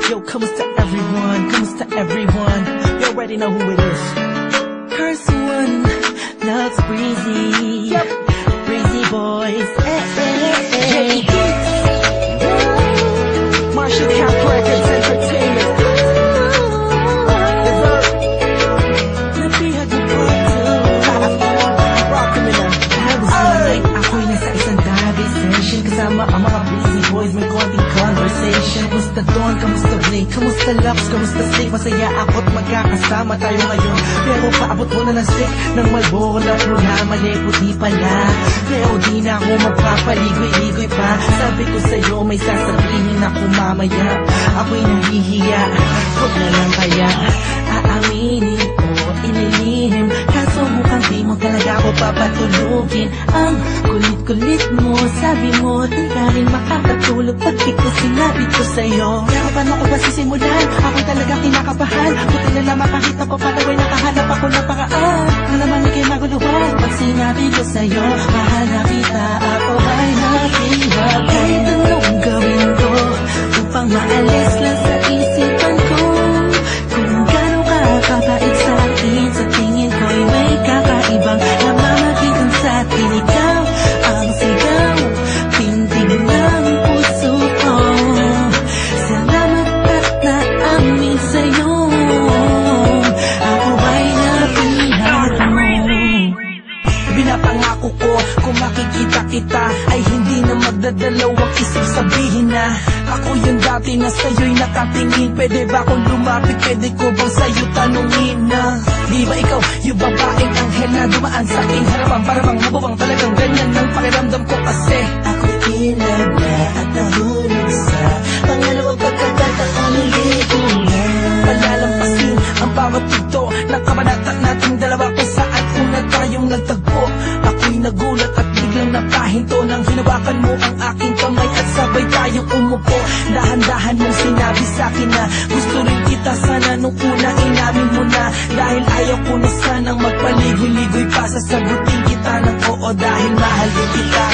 Yo, kamusta everyone? Kamusta everyone? You already know who it is. Curse one loves Breezy. Yep. Breezy boys. Marshall Camp Records Entertainment. Kasama ang mga Breezy boys, may konting conversation. Kamusta Don, kamusta Blake, kamusta Laps, kamusta Snake? Masaya ako't magkakasama tayo ngayon. Pero paabot mo na ng stick ng Malboro na mula, mali puti pala. Pero di na ako magpapaligoy-ligoy pa. Sabi ko sa'yo may sasabihin ako mamaya. Ako'y nahihiya, huwag na lang kaya aaminin o inilihim. Kaso mukhang di mo talaga ako papatulugin. Ang kulit-kulit mo, sabi mo di ka rin makakatulog pag di ko sinabi ko sa'yo. Pero paano ko ba sisimulan? Ako'y talaga kinakabahan. Buti na lang makakita ko palaway nakahanap ako ng paraan na naman may kinaguluhan. Pag sinabi ko sa'yo, mahal na kita, ako ay nakiwag. Kahit anong gawin ko upang maalis lang sa isipan ko kung gano'n ka kabait sa akin. Sa tingin ko'y may kakaibang namamagitan sa atin. Ikaw ang sigaw, tindig ng puso ko. Salamat at naamin sa'yo, ako ay napihat mo. Binapangako ko kung makikita kita ay hindi na magdadalawang isip, sabihin na ako yung dati na sa'yo'y nakatingin. Pwede ba akong lumapit? Pwede ko bang sa'yo tanungin na di ba ikaw yung babaeng anghel na dumaan sa aking harapan? Para bang mababang talagang ganyan ng pakiramdam ko kasi ako'y ilag na at nahulog sa pangalawang pagkakataong ligo na. Palalampasin ang bawat ito ng kabanata nating dalawa kung saan una tayong nagtagpo. Ako'y nagulat at biglang napahinto nang hinawakan mo ang aking kamay at sabay tayong umupo. Dahan-dahan mong sinabi sa'kin na gusto rin kita sana nung una inamin mo na. Dahil ayaw ko na sanang magpaligoy-ligoy pa, sasagutin kita ng oo dahil mahal din kita.